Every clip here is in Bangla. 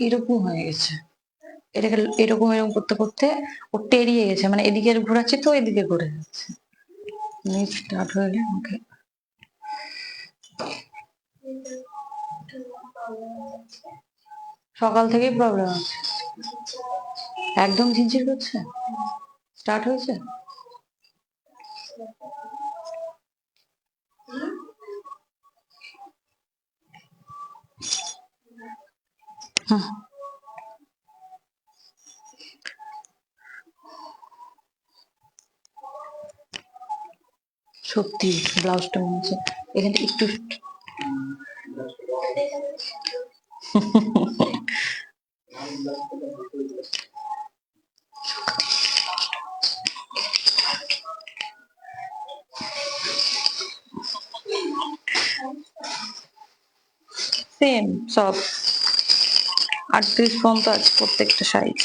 এরকম হয়ে গেছে, এটাকে এরকম এরকম করতে করতে ও টেরিয়ে গেছে, মানে এদিকে ঘোরাচ্ছি তো এদিকে ঘুরে যাচ্ছে। স্টার্ট হয়ে ওকে সকাল থেকেই প্রবলেম আছে, একদম ঝিরঝির করছে। স্টার্ট হয়েছে? সত্যি ব্লাউজটা মনে হচ্ছে এখানে একটু সেম সব 38 পর্যন্ত আছে প্রত্যেকটা সাইজ।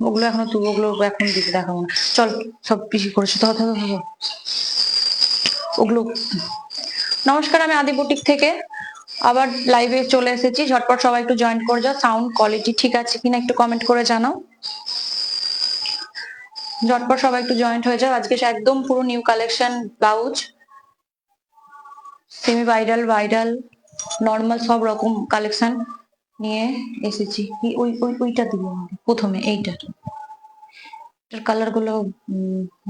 ওগুলো এখনো তুই ওগুলো এখন দিতে দেখাবো না, চল সব পিসি করেছে তো। ওগুলো নমস্কার, আমি আদি বুটিক থেকে আবার লাইভে চলে এসেছি। ঝটপট সবাই একটু জয়েন করে যাও। সাউন্ড কোয়ালিটি ঠিক আছে কিনা একটু কমেন্ট করে জানাও। ঝটপট সবাই একটু জয়েন্ট হয়ে যাও। আজকে একদম পুরো new collection blouse, semi viral, viral, normal সব রকম কালেকশন নিয়ে এসেছি। ওইটা দিবো প্রথমে, এইটার কালার গুলো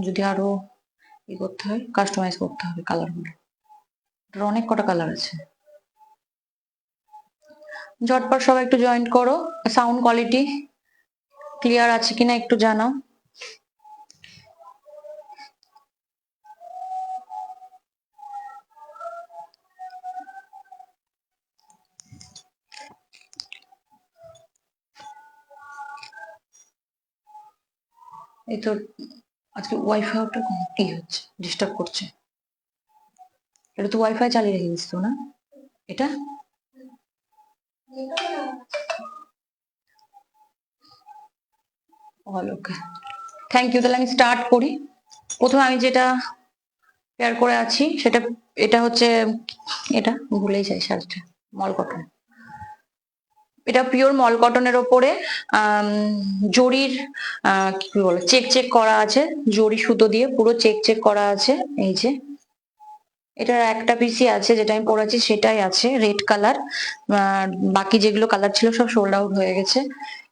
যদি আরো করতে হয়, কাস্টমাইজ করতে হবে কালার গুলো। অনেক কটা কালার আছে। ঝটপট সবাই একটু জয়েন করো। সাউন্ড কোয়ালিটি ক্লিয়ার আছে কিনা একটু জানাও। এই তো আজকে ওয়াইফাইটা কি হচ্ছে, ডিস্টার্ব করছে। এটা তো ওয়াইফাই চালিয়ে রেখে দিস তো না, এটা অল ওকে, থ্যাংক ইউ। তাহলে আমি স্টার্ট করি। প্রথমে আমি যেটা পেয়ার করে আছি সেটা, এটা হচ্ছে, এটা ভুলেই যাই শাড়িটা, মল কটন। এটা পিওর মল কটনের ওপরে জরির কি বলে চেক চেক করা আছে, জরি সুতো দিয়ে পুরো চেক চেক করা আছে। এই যে এটার একটা পিসই আছে যেটা আমি পরেছি, সেটাই আছে রেড কালার। বাকি যেগুলো কালার ছিল সব সোল্ড আউট হয়ে গেছে।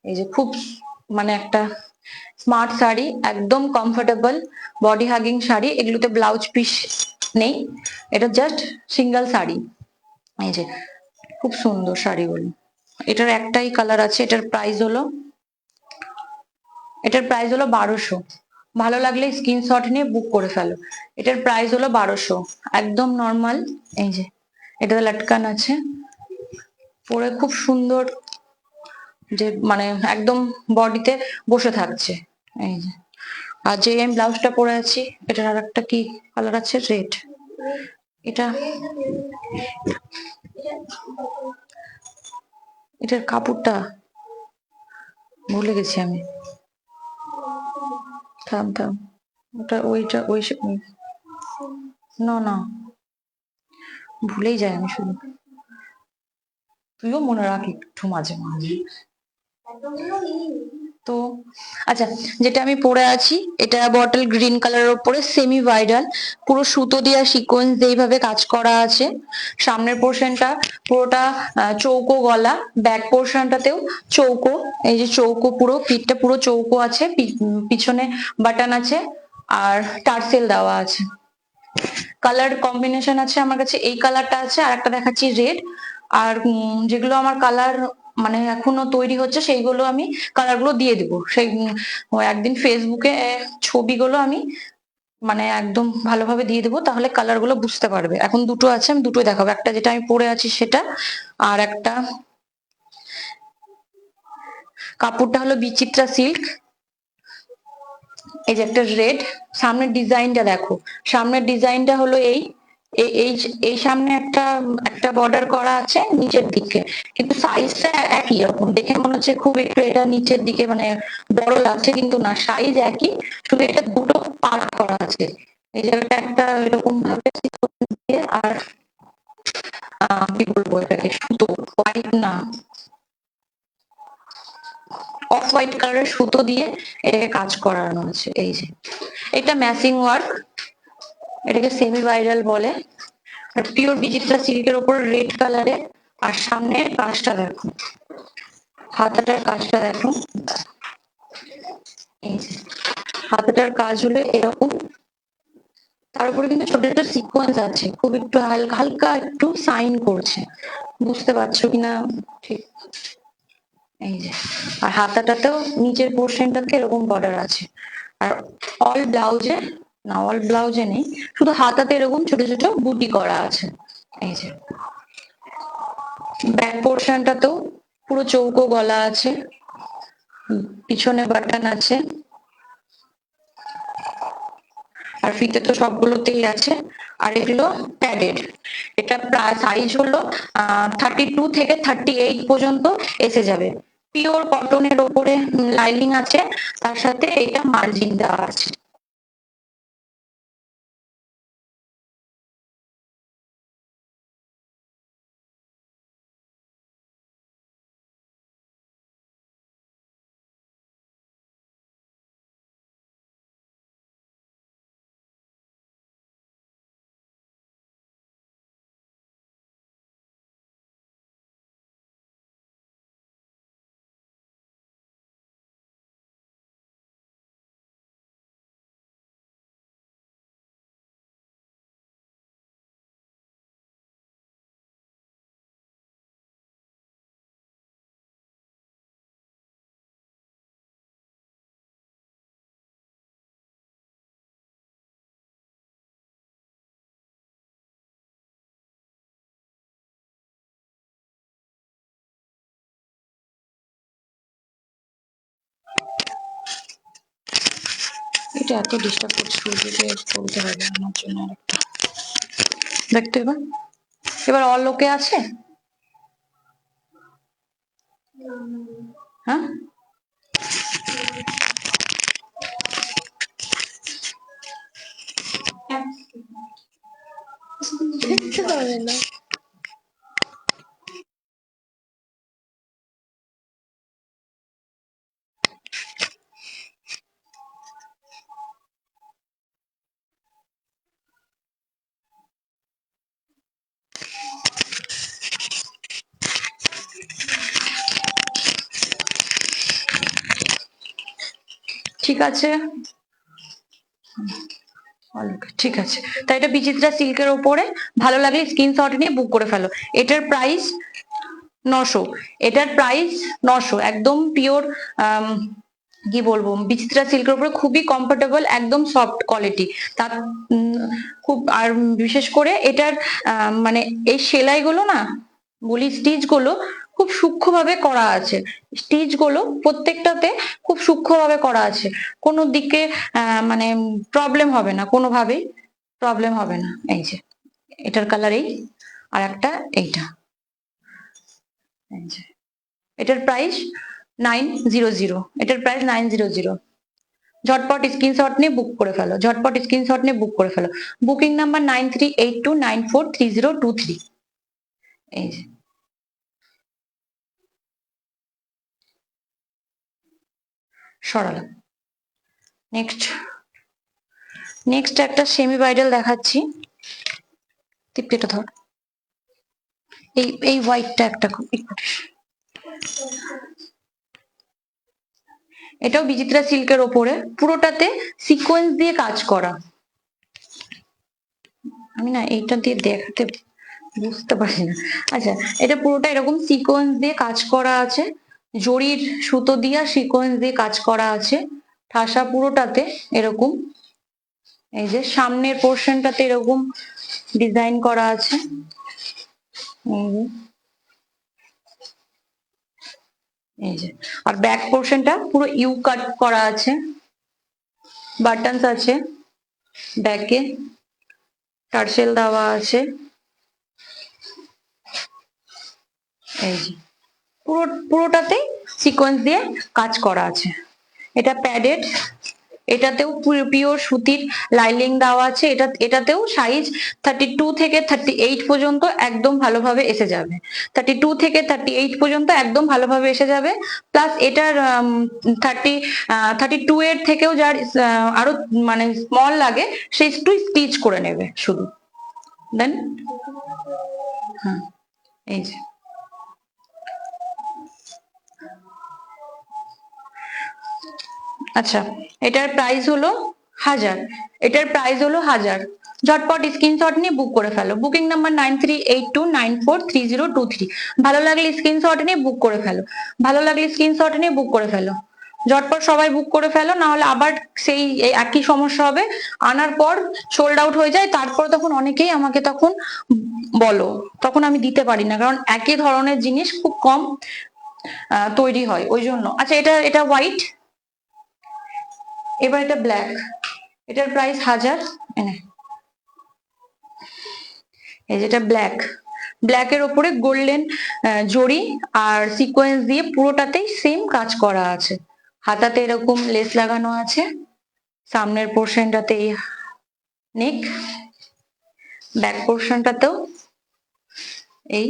এই যে খুব মানে একটা স্মার্ট শাড়ি, একদম কমফোর্টেবল বডি হাগিং শাড়ি। এগুলোতে ব্লাউজ পিস নেই, এটা জাস্ট সিঙ্গেল শাড়ি। এই যে খুব সুন্দর শাড়িগুলো। এটার একটাই কালার আছে। এটার প্রাইস হলো 1200। ভালো লাগলে স্ক্রিনশট নিয়ে বুক করে ফেলো। এটার প্রাইস হলো 1200, একদম নর্মাল। এই যে এটাতে লটকান আছে, পরে খুব সুন্দর, যে মানে একদম বডিতে বসে থাকছে। এই যে আর যে আমি ব্লাউজটা পরে আছি, এটার আর একটা কি কালার আছে, রেড। এটা এটার কাপড়টা ভুলে গেছি আমি, থাম থাম, ওটা ওইটা ওই না না, ভুলেই যাই আমি শুধু। তুইও মনে রাখ একটু মাঝে মাঝে তো। আচ্ছা, যেটা আমি পরে আছি এটা বটল গ্রিন কালারের উপরে সেমি ভাইরাল, পুরো সুতো দিয়া সিকোয়েন্স দিয়ে এইভাবে কাজ করা আছে। সামনের পোর্শনটা পুরোটা চৌকো গলা, ব্যাক পোর্শনটাতেও চৌকো। এই যে চৌকো, পুরো পিঠটা পুরো চৌকো আছে, পিছনে বাটন আছে আর টার্সেল দেওয়া আছে। কালার কম্বিনেশন আছে আমার কাছে, এই কালারটা আছে, আর একটা দেখাচ্ছি রেড। আর যেগুলো আমার কালার মানে এখনো তৈরি হচ্ছে সেইগুলো আমি কালার গুলো দিয়ে দিব। সেই একদিন ফেসবুকে ছবিগুলো আমি মানে একদম ভালোভাবে দিয়ে দেবো, তাহলে কালার গুলো বুঝতে পারবে। এখন দুটো আছে, আমি দুটোই দেখাবো, একটা যেটা আমি পরে আছি সেটা, আর একটা কাপড়টা হলো বিচিত্রা সিল্ক। এই যে একটা রেড, সামনের ডিজাইনটা দেখো, সামনের ডিজাইনটা হলো এই এই এই সামনে একটা একটা বর্ডার করা আছে নিচের দিকে, কিন্তু সাইজটা একই রকম, দেখে মনে হচ্ছে খুব একটু এটা নিচের দিকে মানে বড় লাগছে, কিন্তু না, সাইজ একই, শুধু এটা দুটো পার্ট করা আছে। এই জায়গাটা একটা এরকম ভাবে দিয়ে, আর কি বলবো এটাকে, সুতো হোয়াইট না, অফ হোয়াইট কালারের সুতো দিয়ে এটাকে কাজ করানো আছে। এই যে এটা ম্যাচিং ওয়ার্ক, এটাকে সেমি ভাইরাল বলে, আর পিওর বিচিত্রা সিল্কের উপর রেড কালারে। আর সামনের কাজটা দেখো, হাতাটার কাজটা দেখো, এই যে হাতাটার কাজ হলো এরকম, তার উপরে কিন্তু ছোট ছোট সিকোয়েন্স আছে, খুব একটু হালকা হালকা একটু সাইন করছে, বুঝতে পারছো কিনা ঠিক। এই যে, আর হাতাটাতেও নিচের পোর্শনটাতে এরকম বর্ডার আছে। আর অল ব্লাউজে, না অল ব্লাউজে নেই, শুধু হাতাতে এরকম ছোট ছোট বুটি করা আছে। এই যে ব্যাক পোর্শনটাতেও পুরো চৌকো গলা আছে, পিছনে বাটন আছে, আর ফিতে তো সবগুলোতেই আছে। আর এগুলো প্যাডেড, এটা সাইজ হলো 32 থেকে 38 পর্যন্ত এসে যাবে। পিওর কটনের ওপরে লাইনিং আছে, তার সাথে এটা মার্জিন দেওয়া আছে। এটা এত ডিস্টার্ব করছে, বলতে হবে আমার জন্য আরেকটা দেখতে। এবার এবার অলোকে আছে, হ্যাঁ দেখতে পাবে না। ঠিক আছে, ঠিক আছে, তাই এটা বিচিত্রা সিল্কের উপরে, ভালো লাগলে স্ক্রিনশট নিয়ে বুক করে ফেলো। এটার প্রাইস 900, এটার প্রাইস 900, একদম পিওর কি বলবো, বিচিত্রা সিল্কের উপরে খুবই কমফোর্টেবল, একদম সফট কোয়ালিটি, তার খুব, আর বিশেষ করে এটার মানে এই সেলাই গুলো না, বলি স্টিচ গুলো খুব সূক্ষ্মভাবে করা আছে, স্টিচ গুলো প্রত্যেকটাতে খুব সূক্ষ্মভাবে করা আছে, কোনো দিকে মানে প্রবলেম হবে না, কোনোভাবেই প্রবলেম হবে না। এই যে এটার কালার এই, আর একটা এইটা, এই যে এটার প্রাইস 900, এটার প্রাইস 900। ঝটপট স্ক্রিনশট নিয়ে বুক করে ফেলো, ঝটপট স্ক্রিনশট নিয়ে বুক করে ফেলো। Booking number 9382943023। এই যে সরালাম। নেক্সট, নেক্সট একটা সেমি ব্রাইডাল দেখাচ্ছি, টিপটা ধর, এই এই হোয়াইটটা একটা খুব, এটাও বিচিত্রা সিল্কের ওপরে, পুরোটাতে সিকোয়েন্স দিয়ে কাজ করা। আমি না এইটা দিয়ে দেখাতে বুঝতে পারি না। আচ্ছা, এটা পুরোটা এরকম সিকোয়েন্স দিয়ে কাজ করা আছে, জরির সুতো দিয়ে সিকোয়েন্স দিয়ে কাজ করা আছে, ঠাসা পুরোটাতে এরকম। এই যে সামনের পোর্শনটাতে এরকম ডিজাইন করা আছে, এই যে। আর ব্যাক পোর্শনটা পুরো ইউ কাট করা আছে, বাটনস আছে ব্যাকে, টার্সেল দেওয়া আছে, এই যে পুরোটাতেই সিকোয়েন্স দিয়ে কাজ করা আছে। এটা প্যাডেড, এটাতেও পিওর সুতির লাইলিং দেওয়া আছে। এটাতেও সাইজ 32 থেকে 38 পর্যন্ত একদম ভালোভাবে এসে যাবে। 32 থেকে 38 পর্যন্ত একদম ভালোভাবে এসে যাবে। প্লাস এটার 32 এর থেকেও যার আরো মানে স্মল লাগে সেই একটু স্টিচ করে নেবে শুধু। দেন হ্যাঁ, এই যে আচ্ছা, এটার প্রাইস হলো 1000। এটার প্রাইস হলো 1000। ঝটপট স্ক্রিনশট নিয়ে বুক করে ফেলো। Booking number 9382943023। ভালো লাগলে স্ক্রিনশট নিয়ে বুক করে ফেলো। ভালো লাগলে স্ক্রিনশট নিয়ে বুক করে ফেলো। ঝটপট সবাই বুক করে ফেলো, না হলে আবার সেই একই সমস্যা হবে। আনার পর সোল্ড আউট হয়ে যায়, তারপর তখন অনেকেই আমাকে তখন বলো, তখন আমি দিতে পারি না, কারণ একই ধরনের জিনিস খুব কম তৈরি হয় ওই জন্য। আচ্ছা, এটা হোয়াইট, এবার এটা ব্ল্যাক। এটার প্রাইস 1000। এই যেটা ব্ল্যাক, ব্ল্যাকের ওপরে গোল্ডেন জড়ি আর সিকোয়েন্স দিয়ে পুরোটাতেই সেম কাজ করা আছে। হাতাতে এরকম লেস লাগানো আছে, সামনের পোর্শনটাতে নেক, ব্যাক পোর্শনটাতেও এই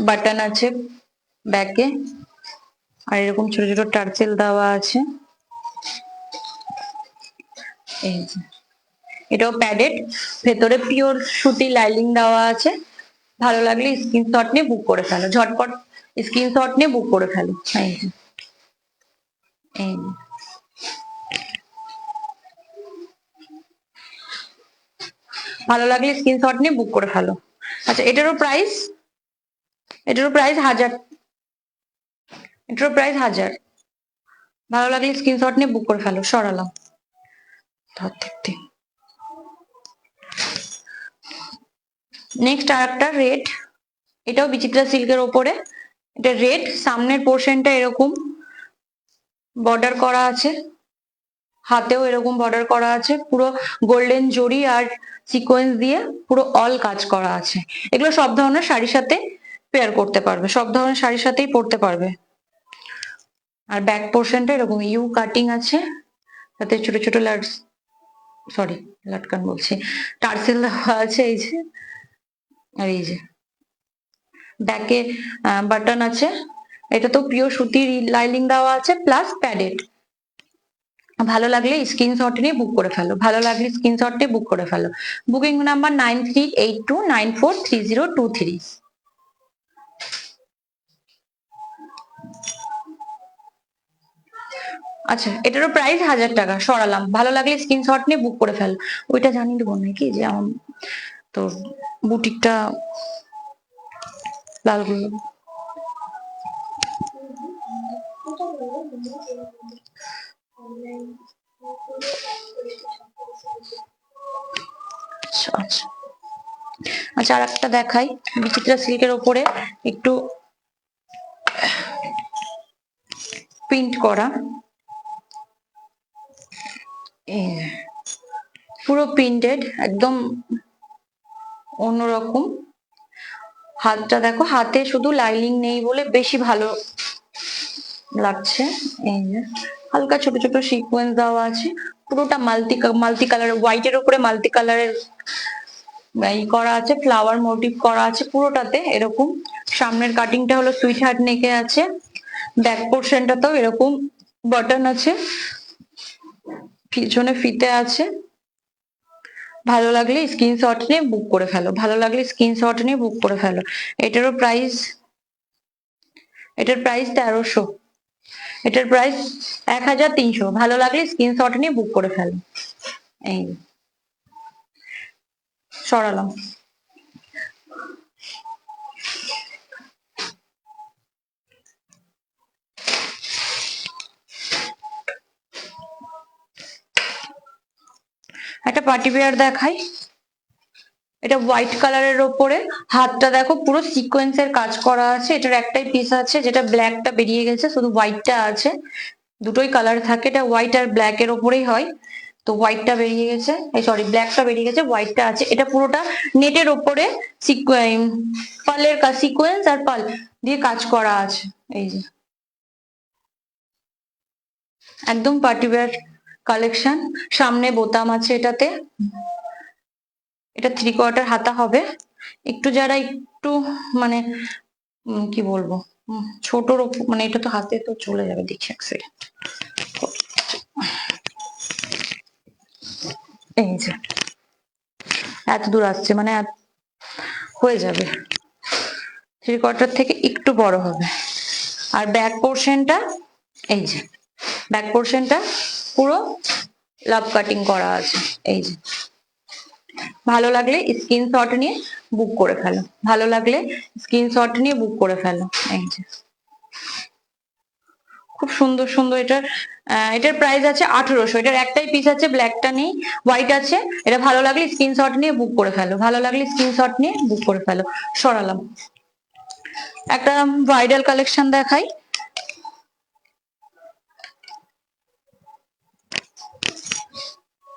বাটন আছে ব্যাকে, আর এরকম ছোট ছোট টার্সেল দেওয়া আছে। এই যে এটাও প্যাডেড, ভেতরে পিওর সুতি লাইলিং দেওয়া আছে। ভালো লাগলে স্ক্রিনশট নিয়ে বুক করে ফেলো। ঝটপট স্ক্রিনশট নিয়ে বুক করে ফেলো। এই যে এই ভালো লাগলে স্ক্রিনশট নিয়ে বুক করে ফেলো। আচ্ছা, এটারও প্রাইস 1000। এটারও প্রাইস 1000। ভালো লাগলে স্ক্রিনশট নিয়ে বুক করে ফেলো। সরালাম। নেক্সট আর একটা রেড, এটাও বিচিত্রা সিল্কের ওপরে। এটা রেড, সামনের পোর্শনটা এরকম বর্ডার করা আছে, হাতেও এরকম বর্ডার করা আছে, পুরো গোল্ডেন জড়ি আর সিকোয়েন্স দিয়ে পুরো অল কাজ করা আছে। এগুলো সব ধরনের শাড়ির সাথে পেয়ার করতে পারবে, সব ধরনের শাড়ির সাথেই পরতে পারবে। আর ব্যাক পোর্শনটা এরকম ইউ কাটিং আছে, তাতে ছোট ছোট লাটকান বলছি, টার্সেল দেওয়া আছে। এই যে, আর এই যে ব্যাকে বাটন আছে। এটা তো পিওর সুতির লাইলিং দেওয়া আছে, প্লাস প্যাডেড। ভালো লাগলে স্ক্রিনশট নিয়ে বুক করে ফেলো। ভালো লাগলে স্ক্রিনশট নিয়ে বুক করে ফেলো। Booking number 9382943023। আচ্ছা, এটারও প্রাইস 1000 টাকা। সরালাম। ভালো লাগলে স্ক্রিনশট নিয়ে বুক করে ফেলো। ওইটা জানিয়ে দেবো নাকি যে আমার তো বুটিকটা লালগুলো আচ্ছা আচ্ছা আচ্ছা, আর একটা দেখাই বিচিত্রা সিল্কের ওপরে একটু প্রিন্ট করা, পুরো প্রিন্টেড, একদম অন্যরকম। হাতটা দেখো, হাতে শুধু লাইনিং নেই বলে বেশি ভালো লাগছে। এই যে হালকা ছোট ছোট সিকোয়েন্স দেওয়া আছে, পুরোটা মাল্টি কালার, হোয়াইটের উপরে মাল্টি কালারের করা আছে, ফ্লাওয়ার মোটিভ করা আছে পুরোটাতে এরকম। সামনের কাটিংটা হলো সুইট হার্ট নেকে আছে, ব্যাক পোর্শনটাতেও এরকম বাটন আছে, পিছনে ফিতে আছে। ভালো লাগলে স্ক্রিনশট নিয়ে বুক করে ফেলো। ভালো লাগলে স্ক্রিনশট নিয়ে বুক করে ফেলো। এটার প্রাইস 1300। এটার প্রাইস 1300। ভালো লাগলে স্ক্রিনশট নিয়ে বুক করে ফেলো। এই সরালাম। একটা পার্টি ওয়্যার দেখাই, এটা হোয়াইট কালারের ওপরে, হাতটা দেখো পুরো সিকোয়েন্সের কাজ করা আছে। এটার একটাই পিস আছে যেটা ব্ল্যাকটা বেরিয়ে গেছে, শুধু হোয়াইটটা আছে। দুটোই কালার থাকে, এটা হোয়াইট আর ব্ল্যাক এর ওপরেই হয়, তো হোয়াইটটা বেরিয়ে গেছে, এই সরি ব্ল্যাকটা বেরিয়ে গেছে, হোয়াইটটা আছে। এটা পুরোটা নেটের ওপরে পার্লের কাজ, সিকোয়েন্স আর পার্ল দিয়ে কাজ করা আছে। এই যে একদম পার্টি ওয়্যার কালেকশন। সামনে বোতাম আছে এটাতে, এটা 3/4 হাতা হবে। একটু যারা একটু মানে কি বলবো ছোটর মানে এটা তো হাতে তো চলে যাবে, দেখি এক সেকেন্ড। এই যে এত দূর আসছে, মানে হয়ে যাবে, 3/4 থেকে একটু বড় হবে। আর ব্যাক পোর্শনটা, এই যে ব্যাক পোর্শনটা পুরো লাভ কাটিং করা আছে। এই যে ভালো লাগলে স্ক্রিনশট নিয়ে বুক করে ফেলো, ভালো লাগলে স্ক্রিনশট নিয়ে বুক করে ফেলো। এই যে খুব সুন্দর সুন্দর। এটার প্রাইস আছে 1800। এটার একটাই পিস আছে, ব্ল্যাকটা নেই, হোয়াইট আছে। এটা ভালো লাগলে স্ক্রিনশট নিয়ে বুক করে ফেলো, ভালো লাগলে স্ক্রিনশট নিয়ে বুক করে ফেলো। সরালাম। একটা ব্রাইডাল কালেকশন দেখাই,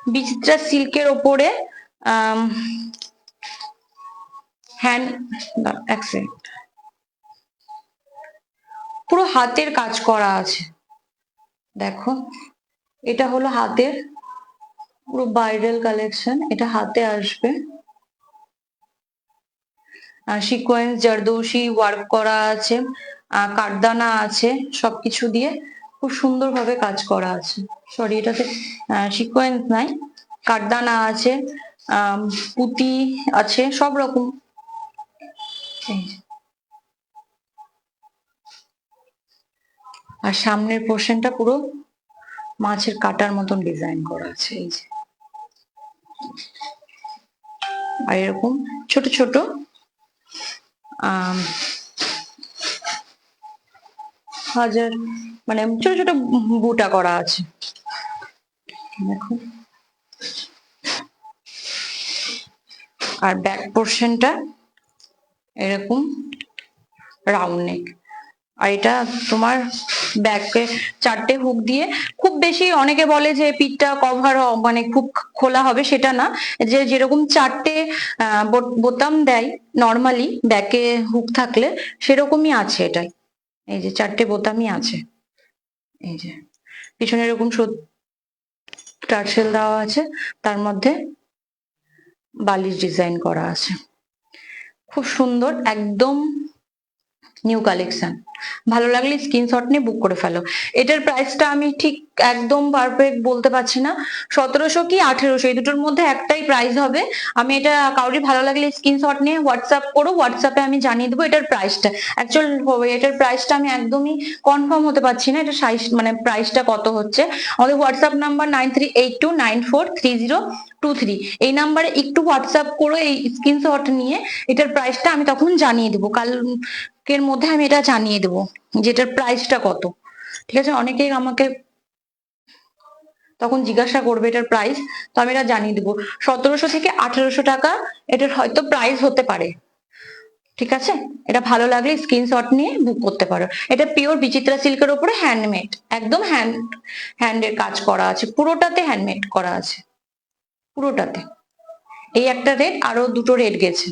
বিচিত্রা সিল্কের ওপরে হ্যান্ড, এক সেকেন্ড, পুরো হাতের কাজ করা আছে। দেখো এটা হলো হাতের পুরো ব্রাইডাল কালেকশন, এটা হাতে আসবে, সিকোয়েন্স জারদোশি ওয়ার্ক করা আছে, কাঠদানা আছে, সবকিছু দিয়ে খুব সুন্দরভাবে কাজ করা আছে। সরি এটাতে সিকোয়েন্স নাই, কাঠদানা আছে, পুঁতি আছে, সব রকম। আর সামনের পোর্শনটা পুরো মাছের কাটার মতন ডিজাইন করা আছে। এই যে আর এরকম ছোট ছোট হাজার মানে ছোট ছোট বুটা করা আছে। দেখো আর ব্যাক পোর্শনটা এরকম রাউন্ড নেক, আর এটা তোমার ব্যাকে 4টে হুক দিয়ে, খুব বেশি অনেকে বলে যে পিঠটা কভার মানে খুব খোলা হবে, সেটা না, যে যেরকম 4টে বোতাম দেয় নর্মালি ব্যাকে হুক থাকলে সেরকমই আছে এটাই। এই যে 4টে বোতামই আছে। এই যে পিছনে এরকম টার্সেল দেওয়া আছে, তার মধ্যে বালিশ ডিজাইন করা আছে, খুব সুন্দর, একদম নিউ কালেকশন। ভালো লাগলে স্ক্রিনশট নিয়ে বুক করে ফেলো। এটার প্রাইসটা আমি ঠিক একদম পারফেক্ট বলতে পারছি না, 1700 কি 1800, এই দুটোর মধ্যে একটাই প্রাইস হবে। আমি এটা কাউরি ভালো লাগলে স্ক্রিনশট নিয়ে হোয়াটসঅ্যাপ করো, হোয়াটসঅ্যাপে আমি জানিয়ে দেবো এটার প্রাইসটা। অ্যাকচুয়াল এটার প্রাইসটা আমি একদমই কনফার্ম হতে পারছি না, এটা সাইজ মানে প্রাইসটা কত হচ্ছে। আমাদের হোয়াটসঅ্যাপ নাম্বার 9382943023, এই নাম্বারে একটু হোয়াটসঅ্যাপ করো এই স্ক্রিনশট নিয়ে, এটার প্রাইসটা আমি তখন জানিয়ে দেবো, কালকের মধ্যে আমি এটা জানিয়ে দেবো যেটার প্রাইসটা কত। ঠিক আছে, অনেকেই আমাকে তখন জিজ্ঞাসা করবে এটার প্রাইস, তো আমি এটা জানিয়ে দেবো 1700 থেকে 1800 টাকা এটার হয়তো প্রাইস হতে পারে। ঠিক আছে, এটা ভালো লাগলে স্ক্রিনশট নিয়ে বুক করতে পারো। এটা পিওর বিচিত্রা সিল্কের উপরে হ্যান্ডমেড, একদম হ্যান্ডের কাজ করা আছে, পুরোটাতে হ্যান্ডমেড করা আছে, পুরোটাতে। এই একটা রেট, আরো দুটো রেট গেছে।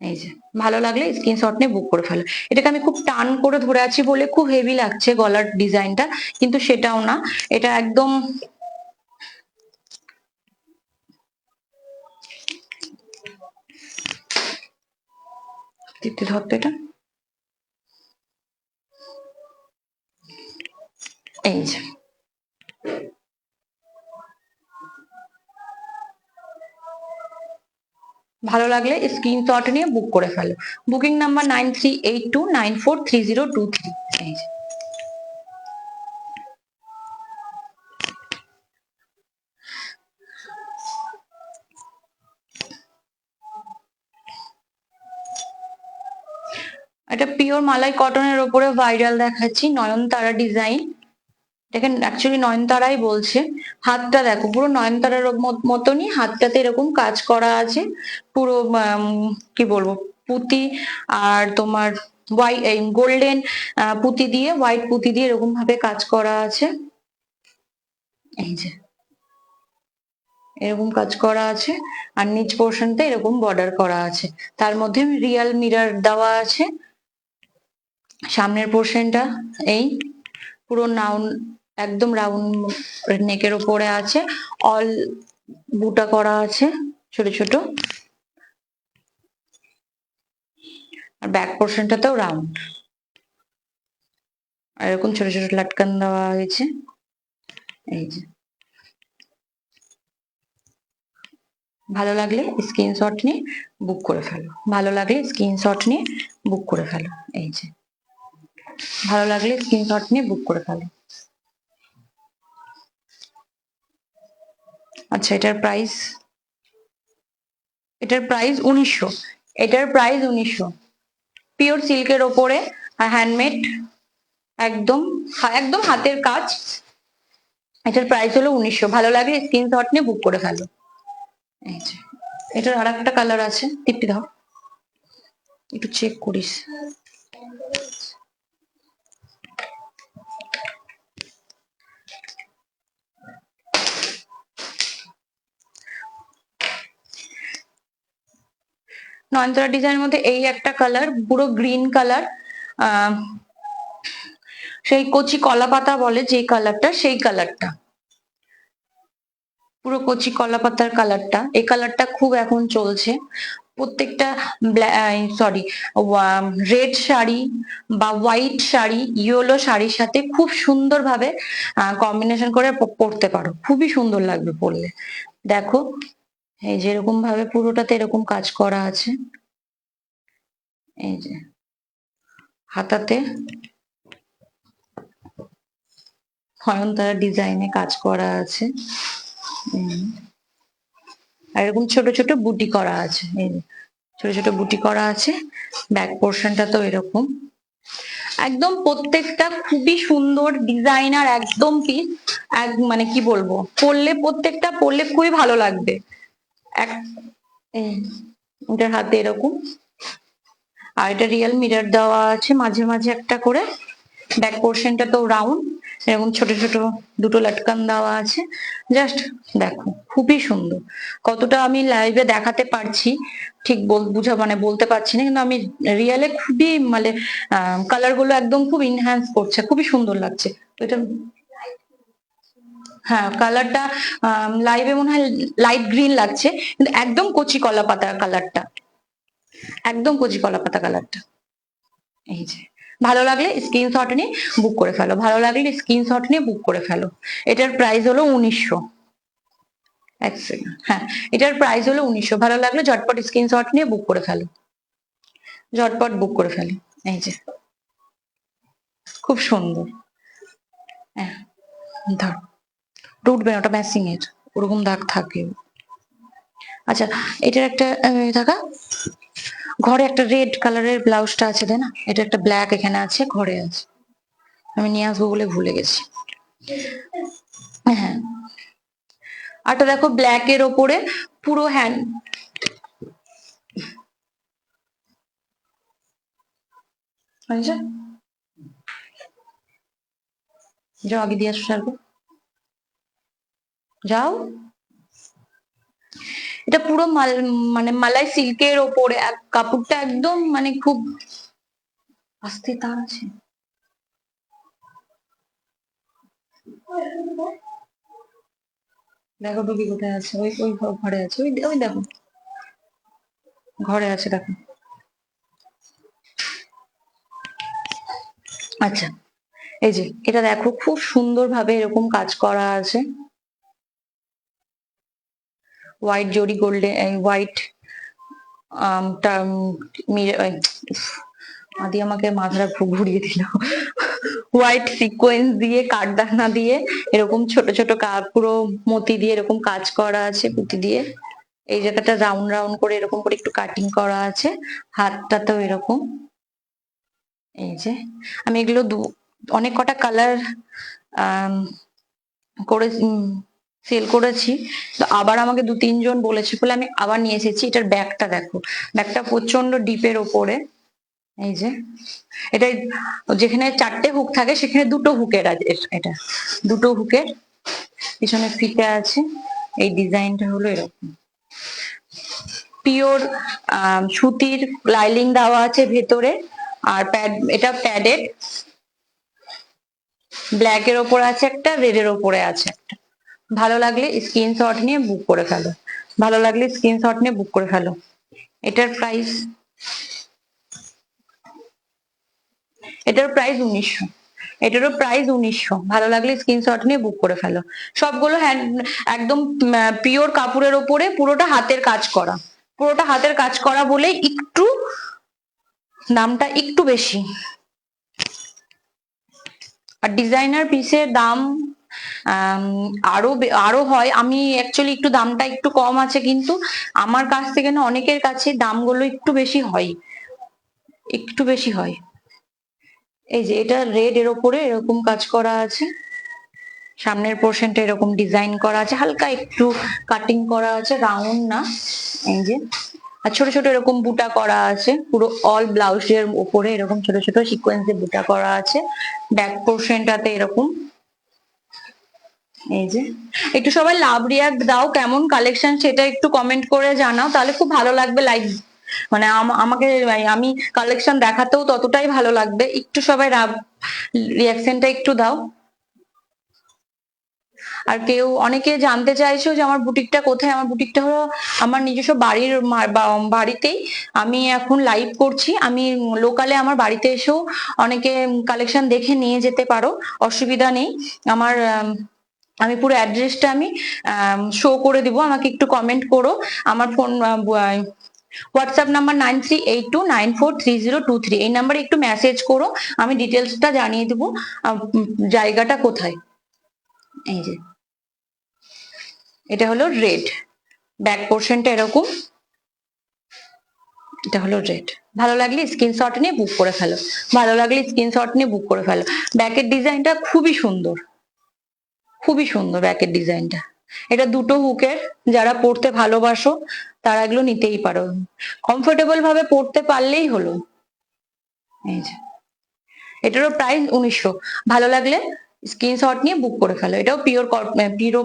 এই যে ভালো লাগলে স্ক্রিনশট নিয়ে বুক করে ফেলো। এটাকে আমি খুব টান করে ধরে আছি বলে খুব হেভি লাগছে গলার ডিজাইনটা, কিন্তু সেটাও না, এটা একদম ধরতে, এটা এই যে ভালো লাগলে স্ক্রিনশট নিয়ে বুক করে ফেলো। Booking number 9382943023। এই যে এটা পিওর মালাই কটনের ওপরে ভাইরাল দেখাচ্ছি, নয়নতারা ডিজাইন, এখানে অ্যাকচুয়ালি নয়নতারাই বলছে। হাতটা দেখো পুরো নয়নতারার মতনই, হাতটাতে এরকম কাজ করা আছে পুরো, কি বলবো, পুঁতি আর তোমার গোল্ডেন পুঁতি দিয়ে, হোয়াইট পুঁতি দিয়ে এরকম ভাবে কাজ করা আছে। এই যে এরকম কাজ করা আছে, আর নিচ পোর্শনটা এরকম বর্ডার করা আছে, তার মধ্যে রিয়াল মিরর দেওয়া আছে। সামনের পোর্শনটা এই পুরো একদম রাউন্ড নেকের উপরে আছে, অল বুটা করা আছে ছোট ছোট, আর ব্যাক পোর্শনটাতেও রাউন্ড, আর এরকম ছোট ছোট লাটকান দেওয়া হয়েছে। এই যে ভালো লাগলে স্ক্রিনশট নিয়ে বুক করে ফেলো, ভালো লাগলে স্ক্রিনশট নিয়ে বুক করে ফেলো। এই যে ভালো লাগলে স্ক্রিনশট নিয়ে বুক করে ফেলো। আচ্ছা, এটার প্রাইস 1900। এটার প্রাইস 1900, পিওর সিল্কের ওপরে, হ্যান্ডমেড, একদম একদম হাতের কাজ। এটার প্রাইস হলো 1900। ভালো লাগলে স্ক্রিনশট নিয়ে বুক করে ফেলো। এই যে এটার আর একটা কালার আছে, টিপি দাও একটু চেক করিস। নয়নতারা ডিজাইনের মধ্যে এই একটা কালার, পুরো গ্রিন কালার, সেই কচি কলা পাতা বলে যে কালারটা, সেই কালারটা, পুরো কচি কলা পাতার কালারটা। এই কালারটা খুব এখন চলছে। প্রত্যেকটা সরি রেড শাড়ি বা হোয়াইট শাড়ি, ইয়েলো শাড়ির সাথে খুব সুন্দরভাবে কম্বিনেশন করে পরতে পারো, খুবই সুন্দর লাগবে পরলে। দেখো এই যে এরকম ভাবে পুরোটাতে এরকম কাজ করা আছে। এই যে হাতাতে নয়নতারা ডিজাইনে কাজ করা আছে, আর এরকম ছোট ছোট বুটি করা আছে। এই যে ছোট ছোট বুটি করা আছে। ব্যাক পোর্শনটা তো এরকম, একদম প্রত্যেকটা খুবই সুন্দর ডিজাইনার একদম পিস। মানে কি বলবো, পরলে প্রত্যেকটা পরলে খুবই ভালো লাগবে। এটার হাতে এরকম, আর এটা রিয়েল মিরর দেওয়া আছে মাঝে মাঝে একটা করে। ব্যাক পোর্শনটা তো রাউন্ড, এরকম ছোট ছোট দুটো লাটকান দেওয়া আছে। জাস্ট দেখো খুবই সুন্দর। কতটা আমি লাইভে দেখাতে পারছি ঠিক মানে বলতে পারছি না, কিন্তু আমি রিয়েলে খুবই মানে কালার গুলো একদম খুব ইনহ্যান্স করছে, খুবই সুন্দর লাগছে। এটা হ্যাঁ, কালারটা লাইভে মনে হয় লাইট গ্রিন লাগছে, কিন্তু একদম কচি কলা পাতা কালারটা, একদম কচি কলা পাতা কালারটা। এই যে ভালো লাগলে স্ক্রিনশট নিয়ে বুক করে ফেলো, ভালো লাগলে স্ক্রিনশট নিয়ে বুক করে ফেলো। এটার প্রাইস হলো 1900। এক সেকেন্ড, হ্যাঁ এটার প্রাইস হলো 1900। ভালো লাগলে ঝটপট স্ক্রিনশট নিয়ে বুক করে ফেলো, ঝটপট বুক করে ফেলো। এই যে খুব সুন্দর। হ্যাঁ ধর, উঠবে ওটা ম্যাচিং এর, ওরকম দাগ থাকে। আচ্ছা, এটার একটা থাকা ঘরে একটা রেড কালারের ব্লাউজটা আছে, তাই না? এটা একটা ব্ল্যাক এখানে আছে, ঘরে আছে, আমি নিয়ে আসবো বলে ভুলে গেছি। হ্যাঁ, আরটা দেখো ব্ল্যাক এর ওপরে পুরো হ্যান্ড, যাও আগে দিয়ে আসো সারবো, যাও। এটা পুরো মানে মালাই সিল্কের ওপরে, কাপড়টা একদম মানে খুব আস্তে তার আছে। দেখো ডুবি কোথায় আছে, ওই ওই ঘরে আছে, ওই ওই দেখো ঘরে আছে, দেখো। আচ্ছা, এই যে এটা দেখো খুব সুন্দর ভাবে এরকম কাজ করা আছে, হোয়াইট জরি গোল্ডেন, হোয়াইট আদি আমাকে মাথাটা ঘুরিয়ে দিল। হোয়াইট সিকোয়েন্স দিয়ে, কাঠদানা দিয়ে, এরকম ছোট ছোট পুরো মতি দিয়ে এরকম কাজ করা আছে পুঁতি দিয়ে। এই জায়গাটা রাউন্ড রাউন্ড করে এরকম করে একটু কাটিং করা আছে, হাতটাতেও এরকম। এই যে আমি এগুলো অনেক কটা কালার করে সেল করেছি, তো আবার আমাকে 2-3 জন বলেছে বলে আমি আবার নিয়ে এসেছি। এটার ব্যাগটা দেখো, ব্যাগটা প্রচন্ড ডিপের ওপরে। এই যে এটা যেখানে 4টে হুক থাকে সেখানে 2টো হুকের আছে, এটা 2টো হুকের পিছনে ফিতে আছে। এই ডিজাইনটা হলো এরকম, পিওর সুতির লাইলিং দেওয়া আছে ভেতরে, আর এটা প্যাডেড, ব্ল্যাক এর ওপরে আছে একটা, রেড এর ওপরে আছে একটা। ভালো লাগলে স্ক্রিনশট নিয়ে বুক করে ফেলো, ভালো লাগলে স্ক্রিনশট নিয়ে বুক করে ফেলো। এটার প্রাইস 1900, এটারও প্রাইস 1900। ভালো লাগলে স্ক্রিনশট নিয়ে বুক করে ফেলো। সবগুলো হ্যান্ড, একদম পিওর কাপড়ের ওপরে, পুরোটা হাতের কাজ করা, পুরোটা হাতের কাজ করা বলে একটু দামটা একটু বেশি। আর ডিজাইনার পিসের দাম আরো আরো হয়। আমি অ্যাকচুয়ালি একটু দামটা একটু কম আছে, কিন্তু আমার কাছ থেকে না অনেকের কাছে দামগুলো একটু বেশি হয়, একটু বেশি হয়। এই যে এটা রেড এর ওপরে এরকম কাজ করা আছে, সামনের পোর্শনটা এরকম ডিজাইন করা আছে, হালকা একটু কাটিং করা আছে, রাউন্ড না। এই যে আর ছোট ছোট এরকম বুটা করা আছে, পুরো অল ব্লাউজের উপরে এরকম ছোট ছোট সিকোয়েন্সে বুটা করা আছে। ব্যাক পোর্শনটাতে এরকম। এই যে একটু সবাই লাভ রিয়াক্ট দাও, কেমন কালেকশন সেটা একটু কমেন্ট করে জানাও, তাহলে খুব ভালো লাগবে। লাইক মানে আমাকে, আমি কালেকশন দেখাতেও ততটাই ভালো লাগবে। একটু সবাই রিয়াকশনটা একটু দাও। আর কেউ অনেকে জানতে চাইছো যে আমার বুটিকটা কোথায়। আমার বুটিকটা হলো আমার নিজস্ব বাড়ির বাড়িতেই আমি এখন লাইভ করছি। আমি লোকালে আমার বাড়িতে এসেও অনেকে কালেকশন দেখে নিয়ে যেতে পারো, অসুবিধা নেই। আমার আমি পুরো অ্যাড্রেসটা আমি শো করে দিব, আমাকে একটু কমেন্ট করো। আমার ফোন হোয়াটসঅ্যাপ নাম্বার 9382943023, এই নাম্বারে একটু মেসেজ করো, আমি ডিটেলসটা জানিয়ে দেবো জায়গাটা কোথায়। এই যে এটা হলো রেড, ব্যাক পোর্শনটা এরকম, এটা হলো রেড। ভালো লাগলে স্ক্রিনশট নিয়ে বুক করে ফেলো, ভালো লাগলে স্ক্রিনশট নিয়ে বুক করে ফেলো। ব্যাকের ডিজাইনটা খুবই সুন্দর, খুবই সুন্দর ব্যাকের ডিজাইনটা। এটা 2টো হুকের, যারা পড়তে ভালোবাসো তারা এগুলো নিতেই পারো, কমফোর্টেবল ভাবে পড়তে পারলেই হলো। এই যে এটারও প্রাইস 1900। ভালো লাগলে স্ক্রিনশট নিয়ে বুক করে ফেলো। এটাও পিওর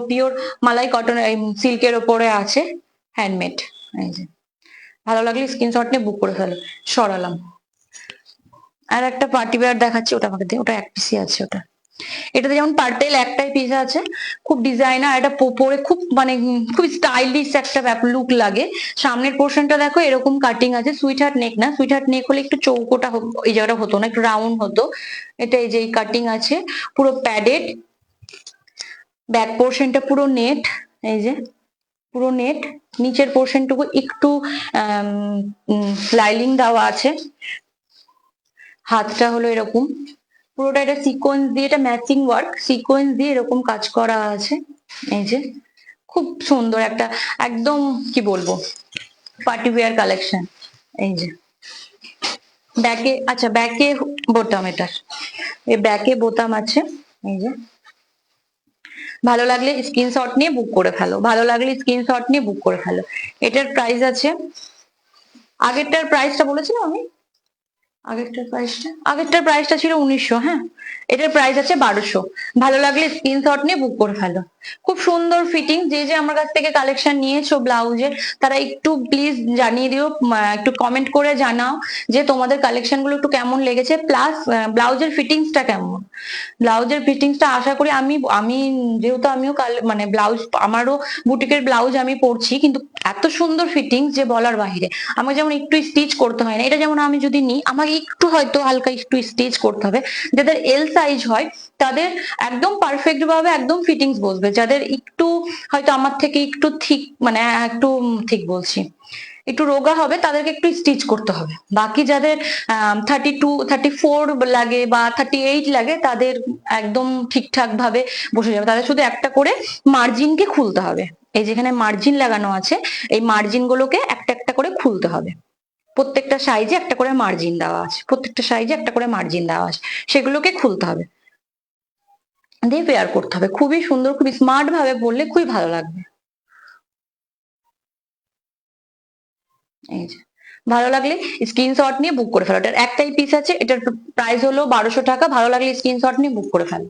পিওর মালাই কটন সিল্কের ওপরে আছে, হ্যান্ডমেড। এই যে ভালো লাগলে স্ক্রিনশট নিয়ে বুক করে ফেলো। সরালাম। আর একটা পার্টি ওয়্যার দেখাচ্ছি, ওটা আমাকে ওটা এক পিসি আছে। ওটা এটাতে যেমন পার্টেল একটাই পিস আছে, খুব ডিজাইনার, এটা পরে খুব মানে খুব স্টাইলিশ একটা লুক লাগে। সামনের পোর্শনটা দেখো এরকম কাটিং আছে, সুইট হার্ট নেক না, সুইট হার্ট নেক হলে একটু চৌকোটা এই জায়গাটা হতো না, একটু রাউন্ড হতো। এটা এই যে কাটিং আছে, পুরো প্যাডেড। ব্যাক পোর্শনটা পুরো নেট, এই যে পুরো নেট। নিচের পোর্শনটুকু একটু লাইলিং দেওয়া আছে। হাতটা হলো এরকম, পুরোটা এটা সিকোয়েন্স দিয়ে, এটা ম্যাচিং ওয়ার্ক, সিকোয়েন্স দিয়ে এরকম কাজ করা আছে। এই যে খুব সুন্দর একটা, একদম কি বলবো, পার্টি ওয়্যার কালেকশন। এই যে ব্যাকে, আচ্ছা ব্যাকে বোতাম, এটার এই ব্যাকে বোতাম আছে। এই যে ভালো লাগলে স্ক্রিনশট নিয়ে বুক করে ফেলো, ভালো লাগলে স্ক্রিনশট নিয়ে বুক করে ফেলো। এটার প্রাইস আছে, আগেরটার প্রাইসটা বলেছিলাম আমি, আগেরটার প্রাইসটা ছিল 1900। হ্যাঁ, এটার প্রাইস আছে 1200। ভালো লাগলে স্ক্রিনশট নিয়ে বুক করে ফেলো। খুব সুন্দর ফিটিং। যে যে আমার কাছ থেকে কালেকশন নিয়েছো ব্লাউজের, তারা একটু প্লিজ জানিয়ে দিও, একটু কমেন্ট করে জানাও যে তোমাদের কালেকশন গুলো একটু কেমন লেগেছে, প্লাস ব্লাউজের ফিটিংসটা কেমন। ব্লাউজের ফিটিংসটা আশা করি, আমি আমি যেহেতু আমিও মানে ব্লাউজ, আমারও বুটিকের ব্লাউজ আমি পরছি, কিন্তু এত সুন্দর ফিটিংস যে বলার বাহিরে। আমাকে যেমন একটু স্টিচ করতে হয় না, এটা যেমন আমি যদি নিই আমাকে একটু হয়তো হালকা একটু স্টিচ করতে হবে। যাদের এল সাইজ হয় তাদের একদম পারফেক্ট ভাবে একদম ফিটিংস বসবে। যাদের একটু হয়তো আমার থেকে একটু থিক, মানে একটু ঠিক বলছি, একটু রোগা হবে, তাদেরকে একটু স্টিচ করতে হবে। বাকি যাদের 32-34 লাগে বা 38 লাগে, তাদের একদম ঠিকঠাক ভাবে বসে যাবে। তাদের শুধু একটা করে মার্জিনকে খুলতে হবে। এই যেখানে মার্জিন লাগানো আছে, এই মার্জিন গুলোকে একটা একটা করে খুলতে হবে। প্রত্যেকটা সাইজে একটা করে মার্জিন দেওয়া আছে, প্রত্যেকটা সাইজে একটা করে মার্জিন দেওয়া আছে, সেগুলোকে খুলতে হবে। দিয়ে পেয়ার করতে হবে। খুবই সুন্দর, খুবই স্মার্ট ভাবে পরলে খুবই ভালো লাগবে। এই যে, ভালো লাগলে স্ক্রিনশট নিয়ে বুক করে ফেলো। এটার একটাই পিস আছে, এটার প্রাইস হলো 1200 টাকা। ভালো লাগলে স্ক্রিনশট নিয়ে বুক করে ফেলো।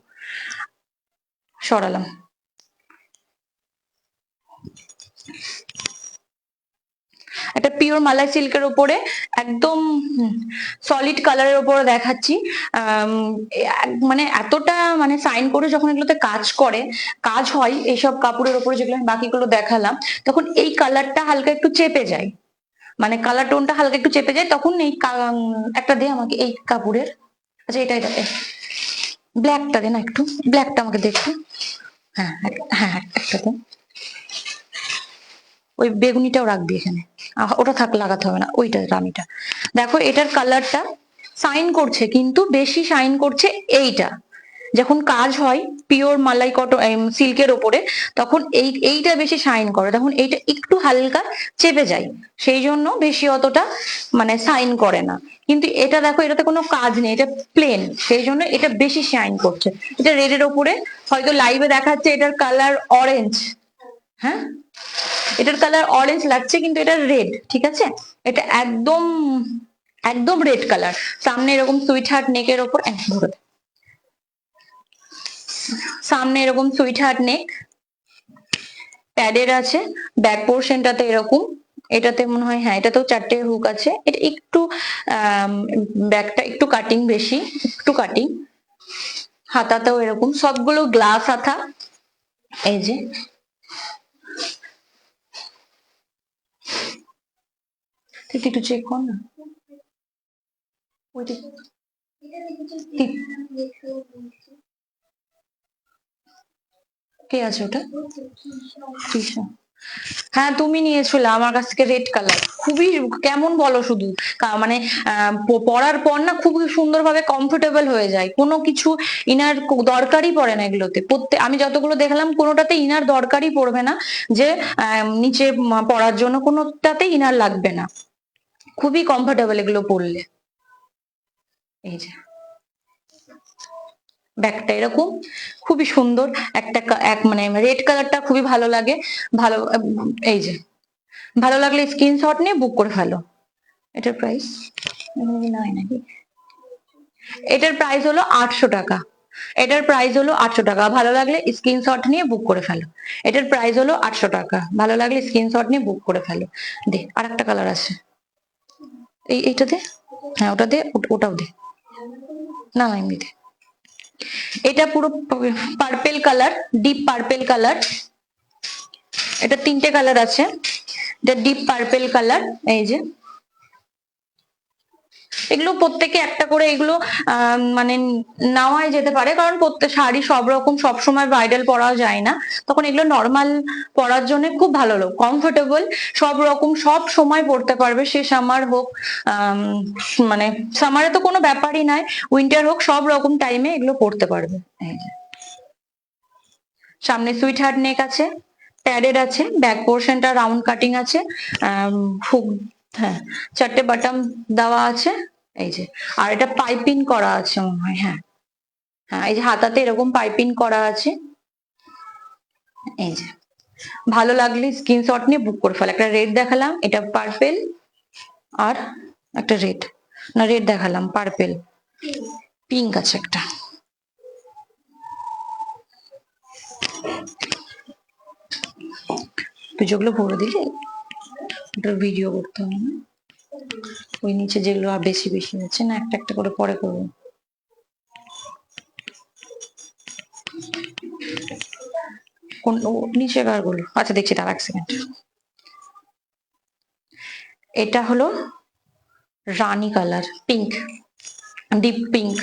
সরালাম। একটা পিওর মালাই সিল্কের উপরে একদম সলিড কালারের উপরে দেখাচ্ছি। মানে এতটা মানে সাইন করে যখন এগুলোতে কাজ হয় এইসব কাপড়ের উপরে, যেগুলো আমি বাকিগুলো দেখালাম, তখন এই কালারটা হালকা একটু চেপে যায়, মানে কালার টোনটা হালকা একটু চেপে যায়। তখন এই একটা দে আমাকে এই কাপড়ের, আচ্ছা এটা ব্ল্যাকটা দে না, একটু ব্ল্যাকটা আমাকে দেখতে। হ্যাঁ হ্যাঁ, একটা দে। ওই বেগুনিটাও রাখবি এখানে, ওটা থাক, লাগাতে হবে না, ওইটা রামিটা। দেখো এটার কালারটা শাইন করছে, কিন্তু বেশি শাইন করছে এইটা যখন কাজ হয় পিওর মালাই কটন সিল্কের ওপরে, তখন এইটা বেশি শাইন করে, তখন এইটা একটু হালকা চেপে যায়, সেই জন্য বেশি অতটা মানে শাইন করে না। কিন্তু এটা দেখো, এটাতে কোনো কাজ নেই, এটা প্লেন, সেই জন্য এটা বেশি শাইন করছে। এটা রেডের ওপরে, হয়তো লাইভে দেখাচ্ছে এটার কালার অরেঞ্জ, হ্যাঁ এটার কালার অরেঞ্জ লাগছে, কিন্তু এটা রেড, ঠিক আছে? এটা একদম একদম রেড কালার। সামনে এরকম সুইট হার্ট নেকের ওপর, সামনে এরকম সুইট হার্ট নেক, প্যাডের আছে, ব্যাক পোর্শনটাতে এরকম, এটাতে মনে হয়, হ্যাঁ এটাতেও 4টে হুক আছে। এটা একটু ব্যাকটা একটু কাটিং বেশি, একটু কাটিং। হাতাতেও এরকম, সবগুলো গ্লাস হাতা। এই যে তুই একটু চেক কর না, ওইটা কে আছে ওটা? তৃষা। হ্যাঁ তুমি নিয়েছিলে আমার কাছ থেকে রেড কালার, খুবই কেমন বলো শুধু, মানে পরার পর না খুবই সুন্দরভাবে কমফোর্টেবল হয়ে যায়, কোনো কিছু ইনার দরকারই পড়ে না এগুলোতে। আমি যতগুলো দেখলাম কোনোটাতে ইনার দরকারই পড়বে না, যে নিচে পরার জন্য কোনোটাতে ইনার লাগবে না, খুবই কমফোর্টেবল এগুলো পরলে। এই যে ব্যাগটা এরকম খুবই সুন্দর একটা মানে রেড কালারটা খুবই ভালো লাগে। ভালো, এই যে ভালো লাগলে স্ক্রিনশট নিয়ে বুক করে ফেলো। এটার প্রাইস নয় নাকি? এটার প্রাইস হলো 800 টাকা। এটার প্রাইস হলো 800 টাকা। ভালো লাগলে স্ক্রিনশট নিয়ে বুক করে ফেলো। এটার প্রাইস হলো 800 টাকা। ভালো লাগলে স্ক্রিনশট নিয়ে বুক করে ফেলো। দে, আর একটা কালার আছে, এইটা দে, হ্যাঁ ওটা দে, ওটাও দে, না না এমনি দে। এটা পুরো purple colour, deep purple colour. এটা 3টে কালার আছে, এটা ডিপ পার্পেল কালার। এই যে এগুলো প্রত্যেকে একটা করে এগুলো মানে নেওয়াই যেতে পারে, কারণ প্রত্যেক শাড়ি সব রকম সবসময় ব্রাইডাল পরা যায় না, তখন এগুলো নর্মাল পরার জন্য খুব ভালো, কমফোর্টেবল, সব রকম সব সময় পরতে পারবে, সে সামার হোক, মানে সামারে তো কোনো ব্যাপারই নাই, উইন্টার হোক, সব রকম টাইমে এগুলো পরতে পারবে। সামনে সুইট হার্ট নেক আছে, প্যাডেড আছে, ব্যাক পোর্শনটা রাউন্ড কাটিং আছে, হুক, হ্যাঁ 4টে বাটন দেওয়া আছে। এই যে, আর এটা পাইপিং করা আছে মনে হয়, হ্যাঁ হ্যাঁ এই যে হাতাতে এরকম পাইপিং করা আছে। এই যে ভালো লাগলে স্ক্রিনশট নিয়ে বুক করে ফেল। একটা রেড দেখালাম, এটা পার্পেল, আর একটা রেড, না রেড দেখালাম, পার্পেল, পিঙ্ক আছে একটা। তুই যেগুলো ভরে দিলি ওটার ভিডিও করতে হবে না, ওই নিচে যেগুলো আর বেশি বেশি হচ্ছে না, একটা একটা করে পরে করবো। কোন নিচে কার গুলো, আচ্ছা দেখছি, তার এক সেকেন্ড। এটা হলো রানী কালার, পিঙ্ক, ডিপ পিঙ্ক।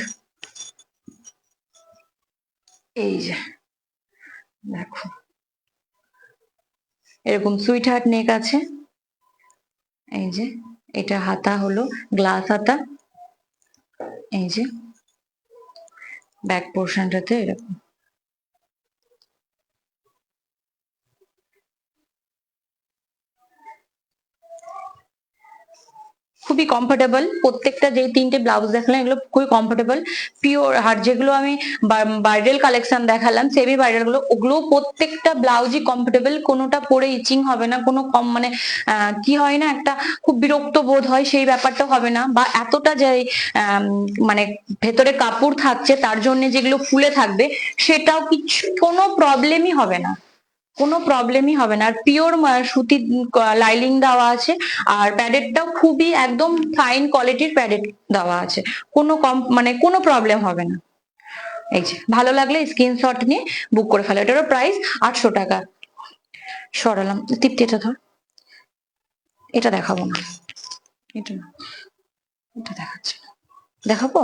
এই যে দেখো এরকম সুইট হার্ট নেক আছে। এই যে এটা হাতা হলো গ্লাস হাতা। এই যে ব্যাক পোর্শনটাতে এরকম, খুবই কমফোর্টেবল। প্রত্যেকটা যে তিনটে ব্লাউজ দেখালাম এগুলো খুবই কমফোর্টেবল, পিওর। আর যেগুলো আমি ব্রাইডাল কালেকশন দেখালাম, সেমি ব্রাইডাল গুলো, ওগুলো প্রত্যেকটা ব্লাউজই কমফোর্টেবল, কোনোটা পরে ইচিং হবে না, কোনো কম মানে কি হয় না, একটা খুব বিরক্ত বোধ হয় সেই ব্যাপারটা হবে না, বা এতটা যে মানে ভেতরে কাপড় থাকছে তার জন্য যেগুলো ফুলে থাকবে সেটাও কিছু কোনো প্রবলেমই হবে না, কোনো প্রবলেমই হবে না। আর পিওর সুতি লাইলিং দেওয়া আছে, আর প্যাডেডটাও খুবই একদম ফাইন কোয়ালিটির প্যাডেড দেওয়া আছে, কোনো মানে কোনো প্রবলেম হবে না। এই যে ভালো লাগলে স্ক্রিনশট নিয়ে বুক করে ফেলো। এটারও প্রাইস 800 টাকা। সরালাম, তৃপ্তি এটা ধর, এটা দেখাবো না, এটা না, এটা দেখাচ্ছি না, দেখাবো?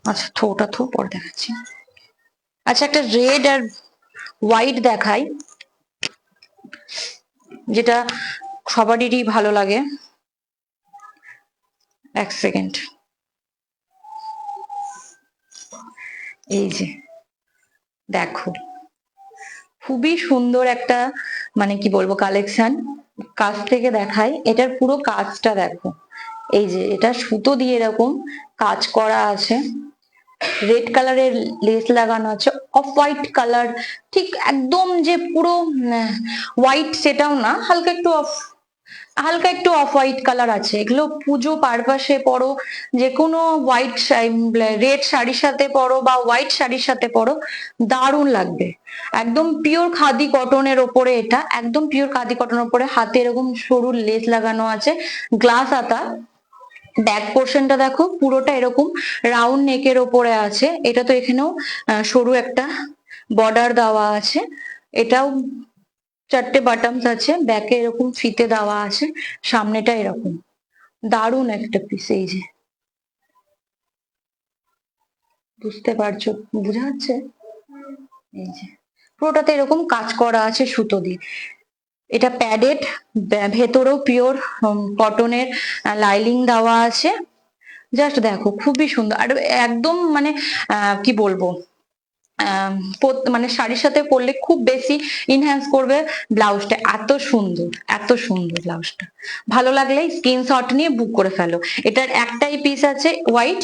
আচ্ছা থোটা থো, পরে দেখাচ্ছি। আচ্ছা একটা রেড আর হোয়াইট দেখাই, যেটা সবারই ভালো লাগে। এক সেকেন্ড, এই যে দেখো, খুবই সুন্দর একটা মানে কি বলবো কালেকশন। কাছ থেকে দেখাই, এটার পুরো কাজটা দেখো, এই যে এটা সুতো দিয়ে এরকম কাজ করা আছে, রেড কালারের লেস লাগানো আছে, অফ হোয়াইট কালার, ঠিক একদম যে পুরো হোয়াইট সেটাও না, হালকা একটু অফ হোয়াইট কালার আছে। এগুলো পুজো পারপাসে পরো, যে কোনো হোয়াইট রেড শাড়ির সাথে পরো বা হোয়াইট শাড়ির সাথে পরো, দারুণ লাগবে। একদম পিওর খাদি কটনের ওপরে, এটা একদম পিওর খাদি কটনের ওপরে, হাতে এরকম সরু লেস লাগানো আছে, গ্লাস হাতা। ব্যাক পোর্শনটা দেখো পুরোটা এরকম রাউন্ড নেকের ওপরে আছে, এটা তো এখানেও সরু একটা বর্ডার দেওয়া আছে, এটাও 4টে বাটনস আছে, ব্যাকে এরকম ফিতে দেওয়া আছে, সামনেটা এরকম দারুণ একটা পিস। এই যে বুঝতে পারছো, বোঝা যাচ্ছে? এই যে পুরোটাতে এরকম কাজ করা আছে সুতো দিয়ে, এটা প্যাডেড, ভেতরেও পিওর কটনের লাইলিং দেওয়া আছে। জাস্ট দেখো খুবই সুন্দর, আর একদম মানে কি বলবো, মানে শাড়ির সাথে পরলে খুব বেশি ইনহ্যান্স করবে ব্লাউজটা, এত সুন্দর, এত সুন্দর ব্লাউজটা। ভালো লাগলে স্ক্রিনশট নিয়ে বুক করে ফেলো। এটার একটাই পিস আছে হোয়াইট,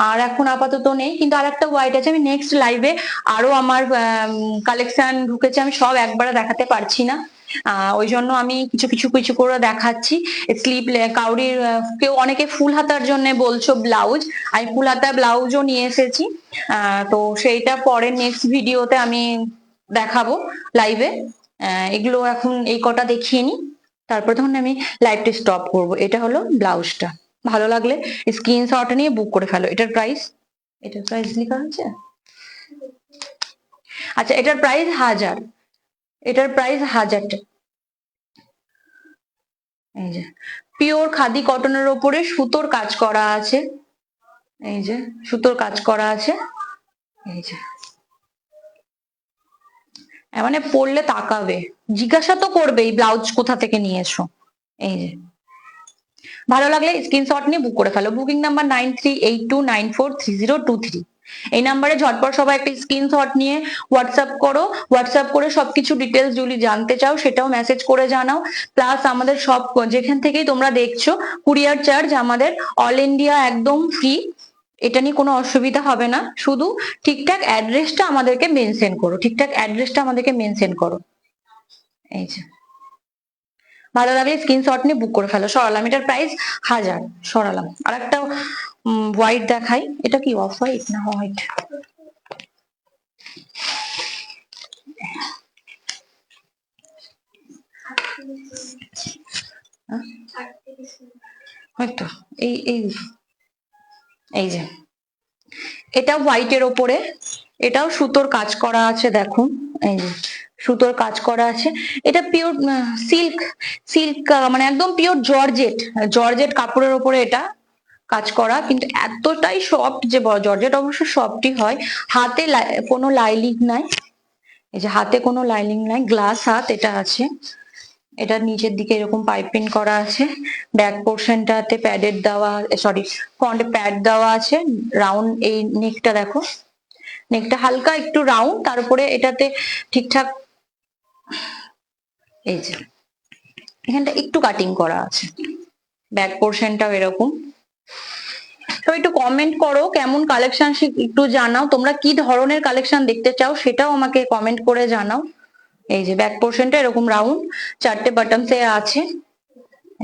আর এখন আপাতত নেই, কিন্তু আর একটা হোয়াইট আছে। আমি নেক্সট লাইভে আরো আমার কালেকশন ঢুকেছে, আমি সব একবারে দেখাতে পারছি না, ওই জন্য আমি কিছু কিছু কিছু করে দেখাচ্ছি। স্লিপ কাউরির কেউ অনেকে ফুল হাতার জন্য বলছো ব্লাউজ, আমি ফুল হাতা ব্লাউজও নিয়ে এসেছি, তো সেইটা পরে নেক্সট ভিডিওতে আমি দেখাবো লাইভে। এগুলো এখন এই কটা দেখিয়ে নি, তারপর তখন আমি লাইভটা স্টপ করব। এটা হলো ব্লাউজটা, ভালো লাগলে স্ক্রিনশট নিয়ে বুক করে ফেলো। এটার প্রাইস লেখা আছে, আচ্ছা এটার প্রাইস 1000, এটার প্রাইস 1000 টাকা। এই যে পিওর খাদি কটনের ওপরে সুতোর কাজ করা আছে, এই যে সুতোর কাজ করা আছে, এই যে মানে পরলে তাকাবে, জিজ্ঞাসা তো করবে এই ব্লাউজ কোথা থেকে নিয়েছো। এই যে ভালো লাগলে স্ক্রিনশট নিয়ে বুক করে ফেলো। Booking number 9382943023। এই নাম্বারে ঝটপট সবাই একটা স্ক্রিনশট নিয়ে হোয়াটসঅ্যাপ করো, হোয়াটসঅ্যাপ করে সবকিছু ডিটেলস যদি জানতে চাও সেটাও মেসেজ করে জানাও। প্লাস আমাদের সব যেখান থেকেই তোমরা দেখছো, কুরিয়ার চার্জ আমাদের অল ইন্ডিয়া একদম ফ্রি, এটা নিয়ে কোনো অসুবিধা হবে না। শুধু ঠিকঠাক অ্যাড্রেসটা আমাদেরকে মেনশন করো, ঠিকঠাক অ্যাড্রেসটা আমাদেরকে মেনশন করো। এই যে ভালো লাগলে স্ক্রিনশট নিয়ে বুক করে ফেলো। সরালাম, এটার প্রাইস 1000। সরালাম, আর একটা হোয়াইট দেখাই, এটা কি অফ হোয়াইট না হোয়াইট, হয়তো এই এই এই যে এটা হোয়াইটের ওপরে, এটাও সুতোর কাজ করা আছে, দেখুন এই যে সুতোর কাজ করা আছে। এটা পিওর সিল্ক, মানে একদম পিওর জর্জেট, জর্জেট কাপড়ের ওপরে এটা কাজ করা, কিন্তু এতটাই সফট, যে জর্জেট অবশ্য সফটই হয়। হাতে কোনো লাইলিং নাই, এই যে হাতে কোনো লাইলিং নাই, গ্লাস হাত এটা আছে। এটা নিচের দিকে এরকম পাইপিং করা আছে, ব্যাক পোর্শনটাতে প্যাডেড দেওয়া, সরি ফ্রন্টে প্যাড দেওয়া আছে, রাউন্ড এই নেকটা দেখো, নেকটা হালকা একটু রাউন্ড, তারপরে এটাতে ঠিকঠাক এই যে এখানটা একটু কাটিং করা আছে, ব্যাক পোর্শনটাও এরকম। তো একটু কমেন্ট করো কেমন কালেকশন, একটু জানাও তোমরা কি ধরনের কালেকশন দেখতে চাও, সেটাও আমাকে কমেন্ট করে জানাও। এই যে ব্যাক পোর্শনটা এরকম রাউন্ড, 4টে বাটনস আছে।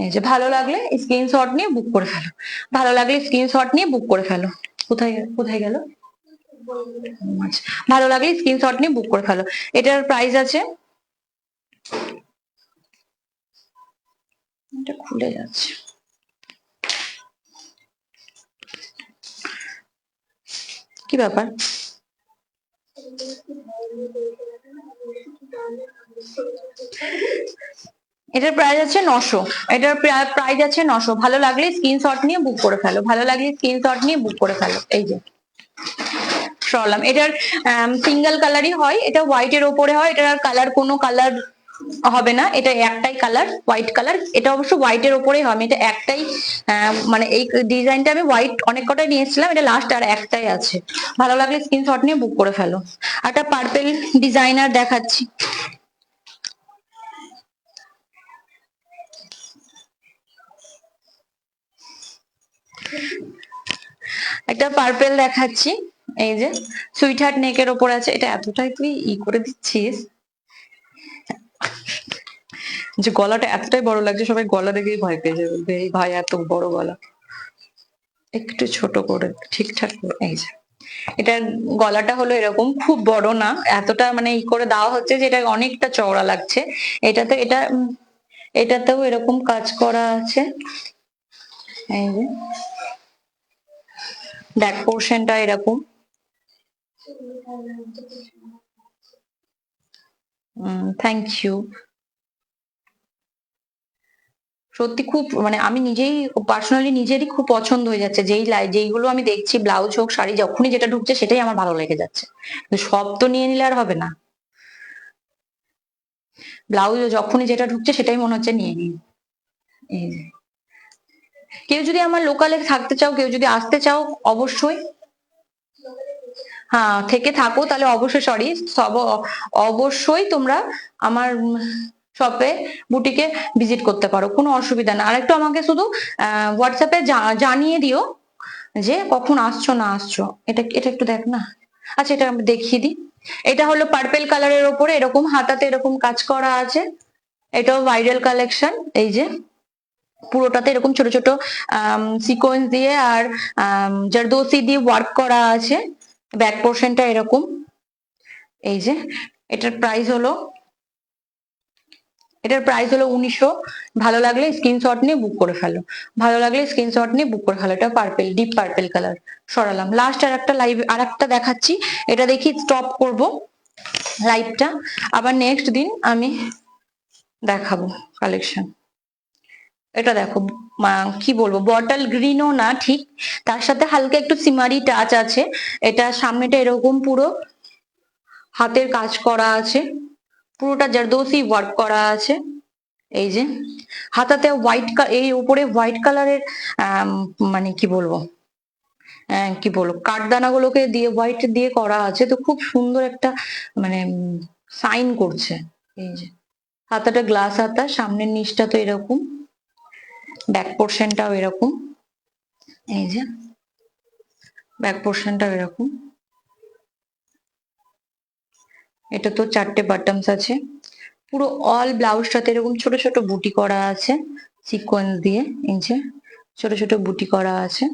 এই যে ভালো লাগলে স্ক্রিনশট নিয়ে বুক করে ফেলো, ভালো লাগলে স্ক্রিনশট নিয়ে বুক করে ফেলো। কোথায় কোথায় গেল? আচ্ছা, ভালো লাগলে স্ক্রিনশট নিয়ে বুক করে ফেলো। এটার প্রাইস আছে, এটা খুলে যাচ্ছে, কি ব্যাপার? এটার প্রাইস আছে 900, এটার প্রাইস আছে 900। ভালো লাগলে স্ক্রিনশট নিয়ে বুক করে ফেলো, ভালো লাগলে স্ক্রিনশট নিয়ে বুক করে ফেলো। এই যে সরলাম, এটার সিঙ্গেল কালারই হয়, এটা হোয়াইটের ওপরে হয়, এটার কালার কোনো কালার হবে না, এটা একটাই কালার হোয়াইট কালার। এটা অবশ্য হোয়াইটের ওপরেই হয়, আমি এটা একটাই মানে এই ডিজাইনটা আমি হোয়াইট অনেক কটাই নিয়েছিলাম, এটা লাস্ট আর একটাই আছে। ভালো লাগলে স্ক্রিনশট নিয়ে বুক করে ফেলো। একটা পার্পেল ডিজাইনার দেখাচ্ছি, একটা পার্পেল দেখাচ্ছি। এই যে সুইট হার্ট নেকের ওপর আছে, এটা এতটাই তুই করে দিচ্ছিস যে গলাটা এতটাই বড় লাগছে, সবাই গলা দেখেই ভয় পেয়ে যাবে, এই ভাই এত বড় গলা, একটু ছোট করে ঠিকঠাক করে। এই যে এটার গলাটা হলো এরকম, খুব বড় না, এতটা মানে করে দেওয়া হচ্ছে যে এটা অনেকটা চওড়া লাগছে। এটাতে এটাতেও এরকম কাজ করা আছে। এই যে ব্যাক পোর্শনটা এরকম, থ্যাংক ইউ। সত্যি খুব মানে আমি নিজেই পার্সোনালি নিজেরই খুব পছন্দ হয়ে যাচ্ছে, যেইগুলো আমি দেখছি ব্লাউজ হোক শাড়ি, যখনই যেটা ঢুকছে সেটাই আমার ভালো লেগে যাচ্ছে। সব তো নিয়ে নিলে আর হবে না, ব্লাউজ যখনই যেটা ঢুকছে সেটাই মনে হচ্ছে নিয়ে নিই। এই যে কেউ যদি আমার লোকালে থাকতে চাও, কেউ যদি আসতে চাও, অবশ্যই হ্যাঁ থেকে থাকো তাহলে অবশ্যই, সরি অবশ্যই তোমরা আমার শপে বুটিকে ভিজিট করতে পারো, কোনো অসুবিধা না। আর একটু আমাকে শুধু হোয়াটসঅ্যাপে জানিয়ে দিও যে কখন আসছো না আসছো। এটা এটা একটু দেখ না। আচ্ছা এটা আমি দেখিয়ে দিই, এটা হলো পার্পেল কালারের ওপরে এরকম হাতাতে এরকম কাজ করা আছে, এটাও ভাইরাল কালেকশন। এই যে পুরোটাতে এরকম ছোট ছোট সিকোয়েন্স দিয়ে আর জারদোসি দিয়ে ওয়ার্ক করা আছে। ব্যাক পোর্শনটা এরকম। এই যে এটার প্রাইস হলো 1900। ভালো লাগলে স্ক্রিনশট নিয়ে বুক করে ফেলো, ভালো লাগলে স্ক্রিনশট নিয়ে বুক করে ফেলো। এটা পার্পেল, ডিপ পার্পেল কালার। সরালাম, লাস্ট আর একটা লাইভ আর একটা দেখাচ্ছি, এটা দেখি স্টপ করব লাইভটা, আবার নেক্সট দিন আমি দেখাবো কালেকশন। এটা দেখো কি বলবো, বটল গ্রিনও না ঠিক, তার সাথে হালকা একটু সিমারি টাচ আছে। এটা সামনেটা এরকম পুরো হাতের কাজ করা আছে, পুরোটা জারদোসি ওয়ার্ক করা আছে। এই যে হাতাতে হোয়াইট, এই উপরে হোয়াইট কালারের মানে কি বলবো কাঠদানা গুলোকে দিয়ে হোয়াইট দিয়ে করা আছে, তো খুব সুন্দর একটা মানে সাইন করছে। এই যে হাতাটা গ্লাস হাতা, সামনের নিচটা তো এরকম, ব্যাক পোর্শনটাও এরকম। এই যে ব্যাক পোর্শনটাও এরকম, এটা তো 4টে বাটনস আছে। পুরো অল ব্লাউজটাতে এরকম ছোট ছোট বুটি করা আছে সিকোয়েন্স দিয়ে, এই যে ছোট ছোট বুটি করা আছে।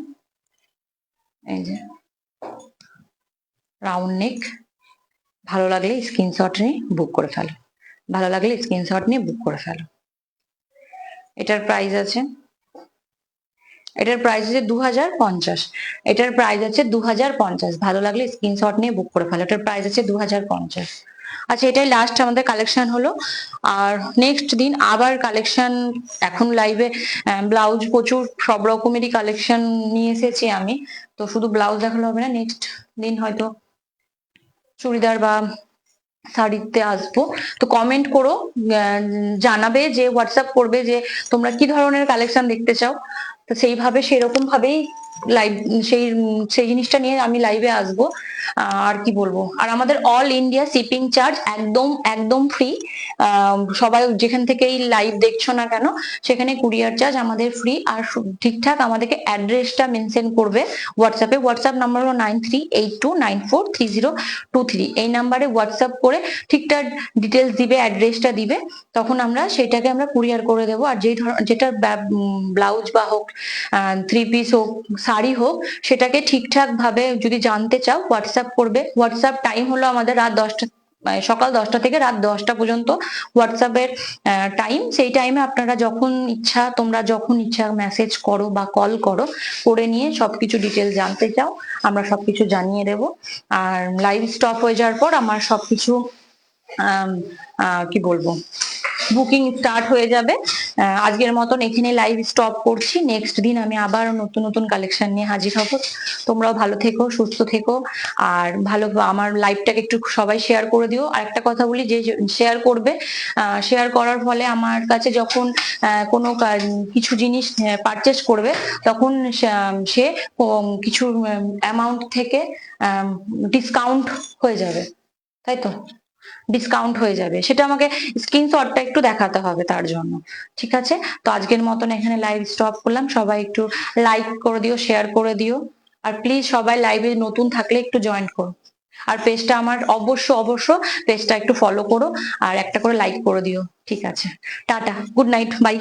এই যে রাউন্ড নেক। ভালো লাগলে স্ক্রিনশট নিয়ে বুক করে ফেলো, ভালো লাগলে স্ক্রিনশট নিয়ে বুক করে ফেলো। এটার প্রাইস আছে, এটার প্রাইস আছে 2050, এটার প্রাইস আছে 2050। ভালো লাগলে স্ক্রিনশট নিয়ে বুক করে ফেলো, এটার প্রাইস আছে 2050। আচ্ছা এটাই লাস্ট আমাদের কালেকশন হলো, আর নেক্সট দিন আবার কালেকশন, এখন লাইভে ব্লাউজ প্রচুর সব রকমেরই কালেকশন নিয়ে এসেছি আমি, তো শুধু ব্লাউজ দেখালে হবে না, নেক্সট দিন হয়তো চুড়িদার বা শাড়িতে আসবো। তো কমেন্ট করো, জানাবে যে হোয়াটসঅ্যাপ করবে যে তোমরা কি ধরনের কালেকশন দেখতে চাও, তো সেইভাবে সেরকম ভাবেই লাইভ সেই সেই জিনিসটা নিয়ে আমি লাইভে আসবো। আর কি বলবো, আর আমাদের অল ইন্ডিয়া শিপিং চার্জ একদম একদম ফ্রি। সবাই যেখান থেকে এই লাইভ দেখছো না কেন সেখানে কুরিয়ার চার্জ আমাদের ফ্রি। আর ঠিকঠাক আমাদেরকে অ্যাড্রেসটা মেনশন করবে হোয়াটসঅ্যাপে। হোয়াটসঅ্যাপ নাম্বার হলো 9382943023। এই নাম্বারে হোয়াটসঅ্যাপ করে ঠিকঠাক ডিটেলস দিবে, অ্যাড্রেসটা দিবে, তখন আমরা সেটাকে আমরা কুরিয়ার করে দেবো। আর যেটার ব্লাউজ বা হোক, থ্রি পিস হোক, শাড়ি হোক, সেটাকে ঠিকঠাক ভাবে যদি জানতে চাও হোয়াটসঅ্যাপ করবে। হোয়াটসঅ্যাপ টাইম হলো আমাদের রাত 10টা, সকাল 10টা থেকে রাত 10টা পর্যন্ত হোয়াটসঅ্যাপের টাইম। সেই টাইমে আপনারা যখন ইচ্ছা, তোমরা যখন ইচ্ছা মেসেজ করো বা কল করো, করে নিয়ে সবকিছু ডিটেল জানতে চাও, আমরা সবকিছু জানিয়ে দেব। আর লাইভ স্টপ হয়ে যাওয়ার পর আমার সবকিছু কি বলবো, বুকিং স্টার্ট হয়ে যাবে। আজকের মতন এখানে লাইভ স্টপ করছি। নেক্সট দিন আমি আবার নতুন নতুন কালেকশন নিয়ে হাজির হব। তোমরাও ভালো থেকো, সুস্থ থেকো, আর ভালো আমার লাইভটাকে একটু সবাই শেয়ার করে দিও। আর একটা কথা বলি, যে শেয়ার করবে, শেয়ার করার ফলে আমার কাছে যখন কোনো কিছু জিনিস পারচেস করবে, তখন সে কিছু অ্যামাউন্ট থেকে ডিসকাউন্ট হয়ে যাবে, তাই তো? ডিসকাউন্ট হয়ে যাবে, সেটা আমাকে স্ক্রিনশটটা একটু দেখাতে হবে তার জন্য। ঠিক আছে, তো আজকের মতন এখানে লাইভ স্টপ করলাম। সবাই একটু লাইক করে দিও, শেয়ার করে দিও, আর প্লিজ সবাই লাইভে নতুন থাকলে একটু জয়েন করো। আর পেজটা আমার অবশ্য অবশ্য পেজটা একটু ফলো করো, আর একটা করে লাইক করে দিও। ঠিক আছে, টাটা, গুড নাইট, বাই।